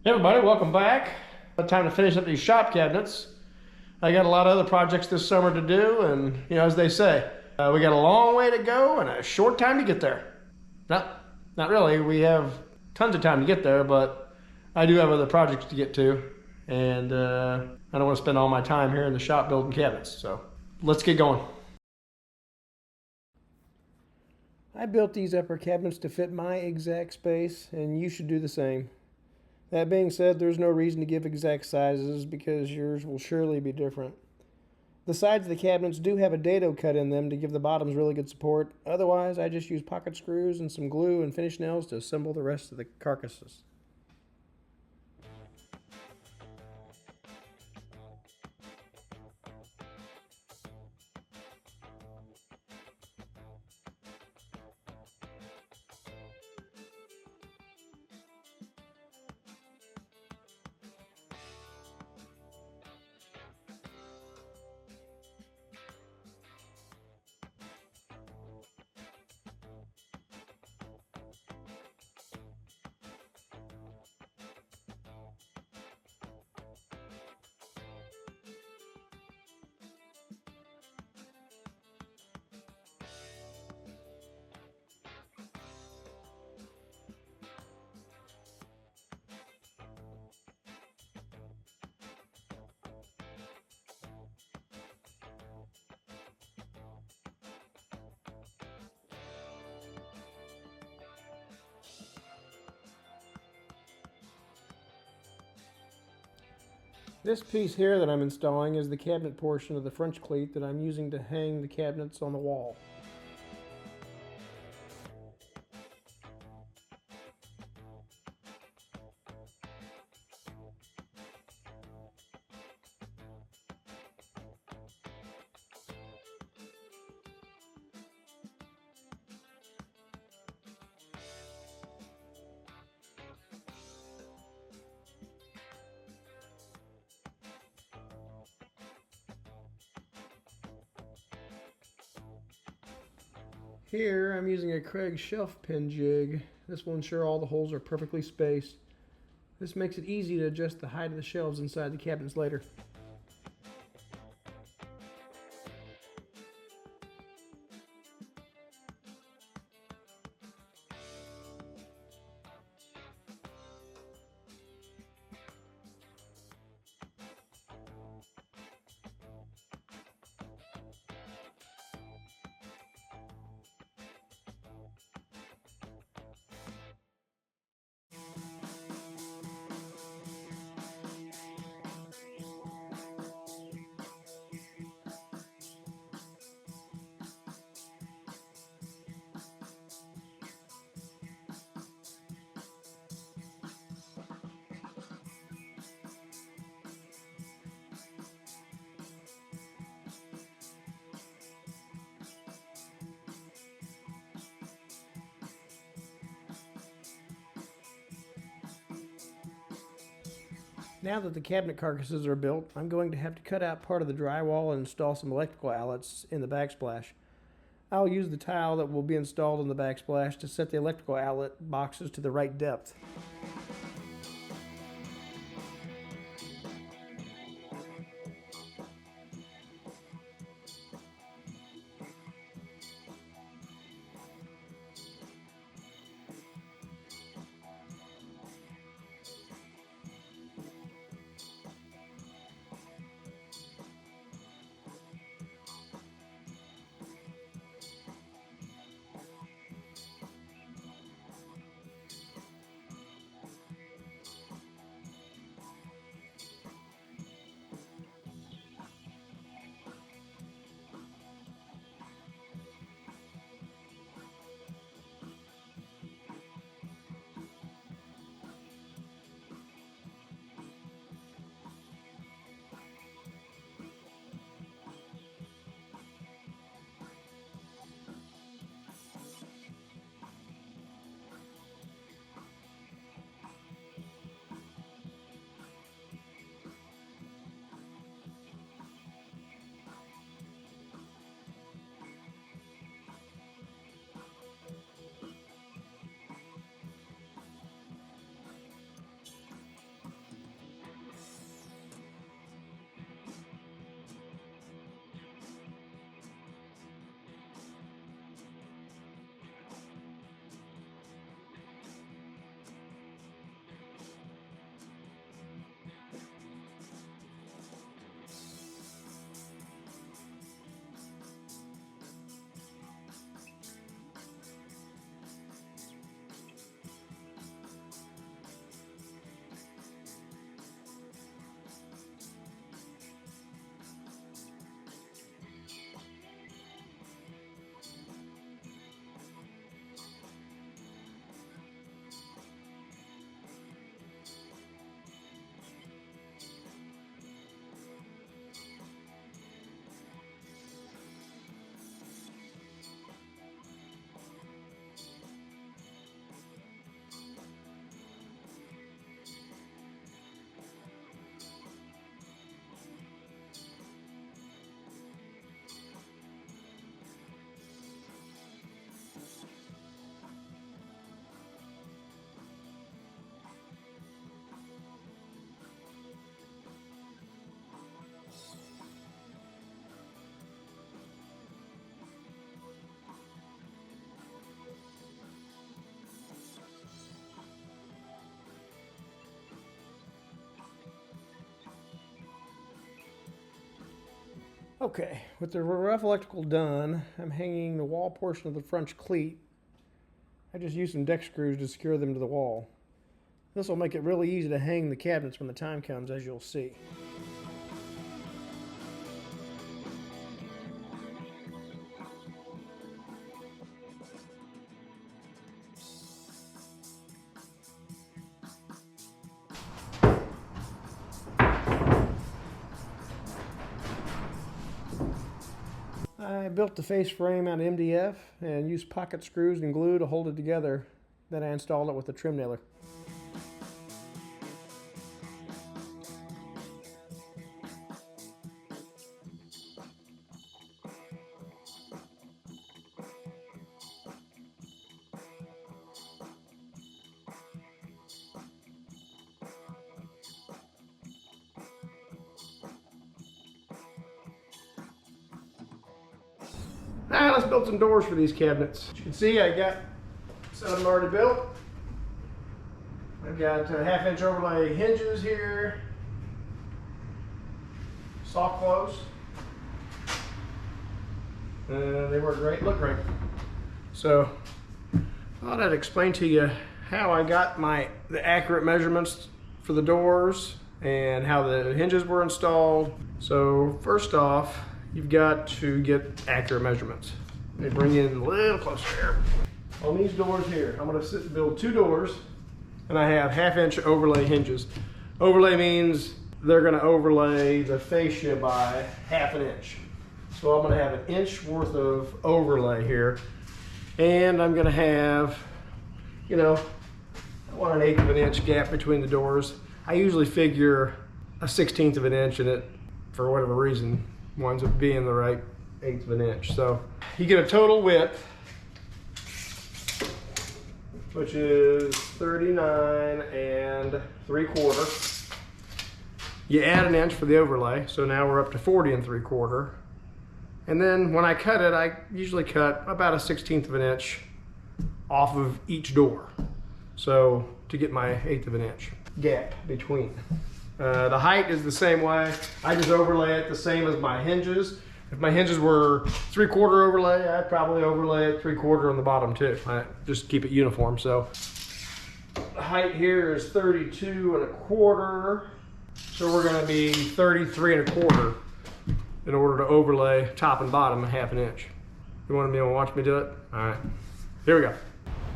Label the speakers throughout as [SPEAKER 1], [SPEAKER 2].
[SPEAKER 1] Hey everybody, welcome back. Time to finish up these shop cabinets. I got a lot of other projects this summer to do, and as they say, we got a long way to go and a short time to get there. Not really. We have tons of time to get there, but I do have other projects to get to, and I don't want to spend all my time here in the shop building cabinets. So let's get going. I built these upper cabinets to fit my exact space, and you should do the same. That being said, there's no reason to give exact sizes because yours will surely be different. The sides of the cabinets do have a dado cut in them to give the bottoms really good support. Otherwise, I just use pocket screws and some glue and finish nails to assemble the rest of the carcasses. This piece here that I'm installing is the cabinet portion of the French cleat that I'm using to hang the cabinets on the wall. Here I'm using a Craig shelf pin jig. This will ensure all the holes are perfectly spaced. This makes it easy to adjust the height of the shelves inside the cabinets later. Now that the cabinet carcasses are built, I'm going to have to cut out part of the drywall and install some electrical outlets in the backsplash. I'll use the tile that will be installed in the backsplash to set the electrical outlet boxes to the right depth. Okay, with the rough electrical done, I'm hanging the wall portion of the French cleat. I just used some deck screws to secure them to the wall. This will make it really easy to hang the cabinets when the time comes, as you'll see. I built the face frame out of MDF and used pocket screws and glue to hold it together. Then I installed it with a trim nailer. Now let's build some doors for these cabinets. As you can see, I got some of them already built. I've got 1/2-inch overlay hinges here, soft close. They work great, look great. So I thought I'd explain to you how I got the accurate measurements for the doors and how the hinges were installed. So first off, you've got to get accurate measurements. They bring in a little closer here. On these doors here, I'm going to build 2 doors, and I have 1/2-inch overlay hinges. Overlay means they're going to overlay the fascia by 1/2 inch. So I'm going to have 1 inch worth of overlay here, and I'm going to have, you know, I want 1/8 of an inch gap between the doors. I usually figure a 1/16 of an inch in it for whatever reason winds up being the right 1/8 of an inch. So you get a total width, which is 39 3/4. You add 1 inch for the overlay, so now we're up to 40 3/4. And then when I cut it, I usually cut about a 1/16 of an inch off of each door, so to get my 1/8 of an inch gap between. The height is the same way. I just overlay it the same as my hinges. If my hinges were 3/4 overlay, I'd probably overlay it 3/4 on the bottom too. I just keep it uniform. So the height here is 32 1/4. So we're going to be 33 1/4 in order to overlay top and bottom 1/2 inch. You want to watch me do it? All right, here we go.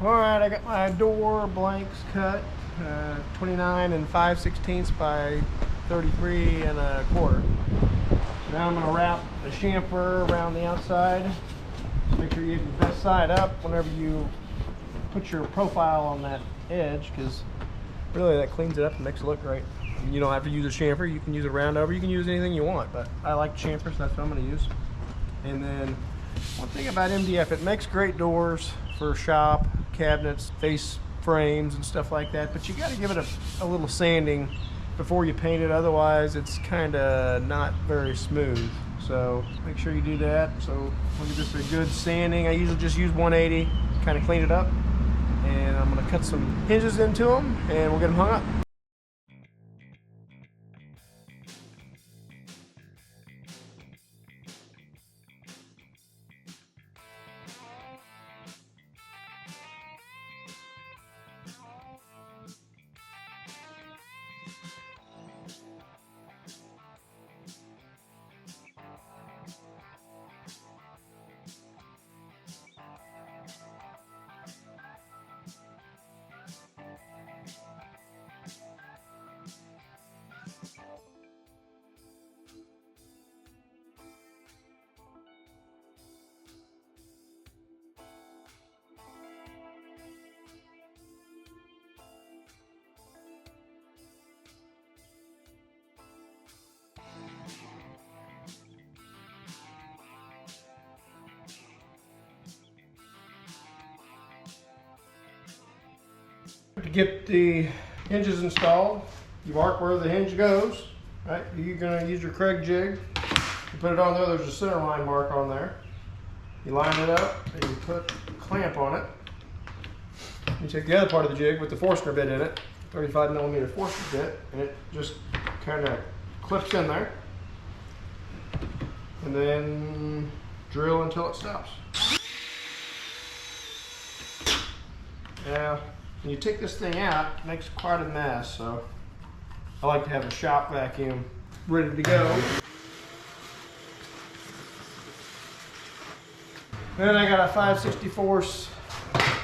[SPEAKER 1] All right, I got my door blanks cut. 29 5/16 by 33 1/4. Now I'm going to wrap the chamfer around the outside. Make sure you get the best side up whenever you put your profile on that edge, because really that cleans it up and makes it look great. And you don't have to use a chamfer. You can use a round over. You can use anything you want, but I like chamfers, so that's what I'm going to use. And then one thing about MDF, it makes great doors for shop, cabinets, face frames and stuff like that, but you got to give it a little sanding before you paint it, otherwise it's kind of not very smooth. So make sure you do that. So we'll give this a good sanding. I usually just use 180, kind of clean it up, and I'm going to cut some hinges into them and we'll get them hung up. To get the hinges installed, you mark where the hinge goes, right? You're going to use your Craig jig. You put it on there, there's a center line mark on there. You line it up and you put a clamp on it. You take the other part of the jig with the Forstner bit in it, 35mm Forstner bit, and it just kind of clips in there. and then drill until it stops. Now, when you take this thing out, it makes quite a mess, so I like to have a shop vacuum ready to go. Then I got a 5/64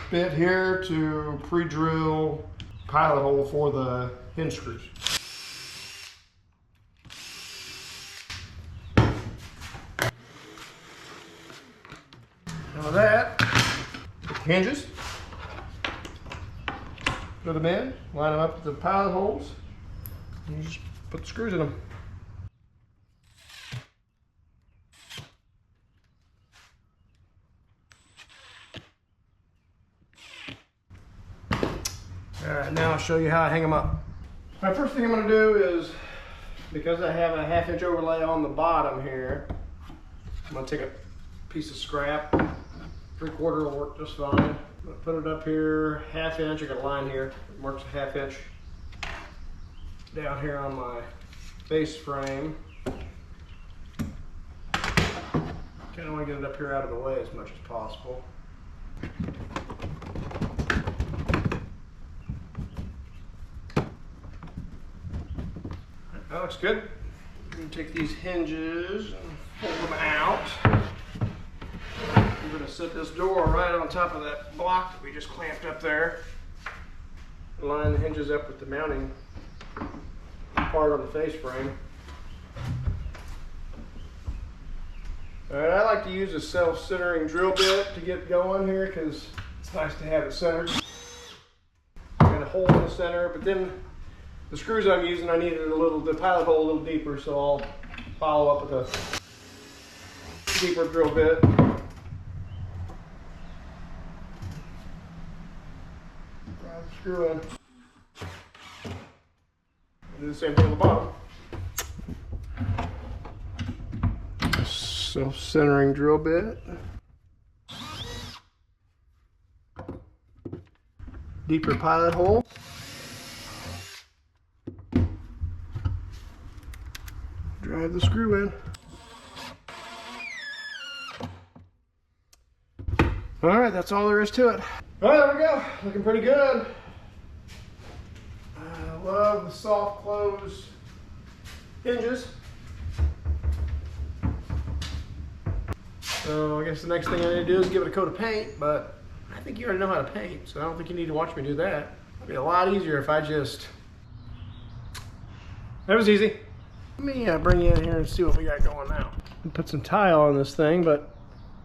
[SPEAKER 1] bit here to pre-drill pilot hole for the hinge screws. Now with that, the hinges, put them in, line them up with the pilot holes, and you just put the screws in them. Alright, now I'll show you how I hang them up. My first thing I'm going to do is, because I have a 1/2 inch overlay on the bottom here, I'm going to take a piece of scrap, 3/4 will work just fine. I'm going to put it up here, 1/2 inch, I got a line here, it marks a 1/2 inch down here on my base frame. Kind of want to get it up here out of the way as much as possible. That looks good. I'm going to take these hinges and pull them out. I'm going to set this door right on top of that block that we just clamped up there. Line the hinges up with the mounting part on the face frame. Alright, I like to use a self-centering drill bit to get going here because it's nice to have it centered. Got a hole in the center, but then the screws I'm using, I needed the pilot hole a little deeper, so I'll follow up with a deeper drill bit. Drive the screw in. Do the same thing on the bottom. Self-centering drill bit. Deeper pilot hole. Drive the screw in. Alright, that's all there is to it. Alright, there we go. Looking pretty good. I love the soft close hinges. So I guess the next thing I need to do is give it a coat of paint, but I think you already know how to paint, so I don't think you need to watch me do that. It'd be a lot easier if I just... That was easy. Let me bring you in here and see what we got going now. Put some tile on this thing, but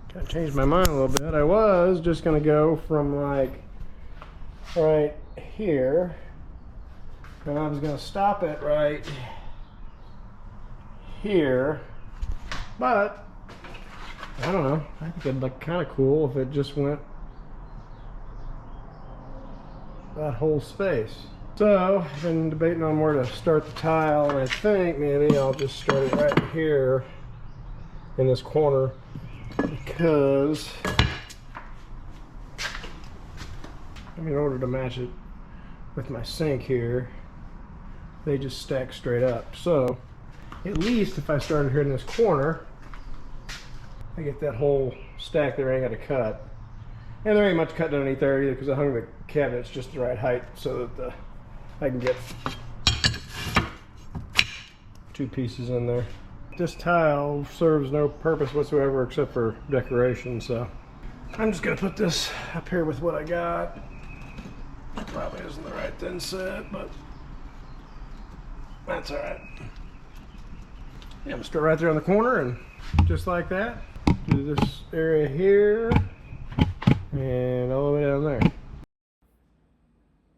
[SPEAKER 1] kind of changed my mind a little bit. I was just going to go from like right here, and I was going to stop it right here, but I don't know. I think it'd look kind of cool if it just went that whole space. So I've been debating on where to start the tile, and I think maybe I'll just start it right here in this corner, because I mean, in order to match it with my sink here, they just stack straight up. So at least if I started here in this corner, I get that whole stack there, I ain't got to cut. And there ain't much cut underneath there either, because I hung the cabinets just the right height so that I can get 2 pieces in there. This tile serves no purpose whatsoever except for decoration, so I'm just going to put this up here with what I got. Probably isn't the right thin set, but that's alright. Yeah, I'm going to start right there on the corner, and just like that, do this area here and all the way down there.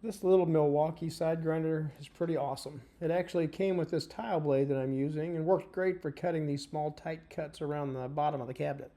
[SPEAKER 1] This little Milwaukee side grinder is pretty awesome. It actually came with this tile blade that I'm using and worked great for cutting these small tight cuts around the bottom of the cabinet.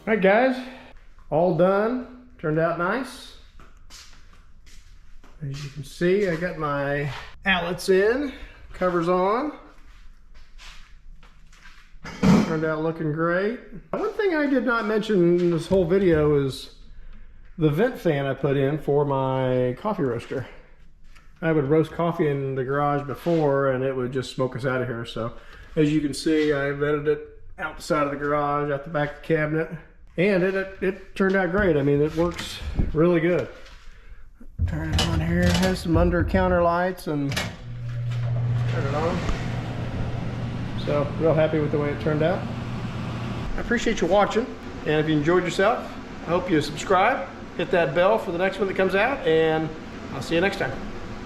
[SPEAKER 1] All right, guys, all done. Turned out nice. As you can see, I got my outlets in, covers on. Turned out looking great. One thing I did not mention in this whole video is the vent fan I put in for my coffee roaster. I would roast coffee in the garage before and it would just smoke us out of here. So as you can see, I vented it out the side of the garage, out the back of the cabinet, and it turned out great. I mean, it works really good. Turn it on here, it has some under counter lights, and turn it on. So real happy with the way it turned out. I appreciate you watching, and if you enjoyed yourself, I hope you subscribe, hit that bell for the next one that comes out, and I'll see you next time.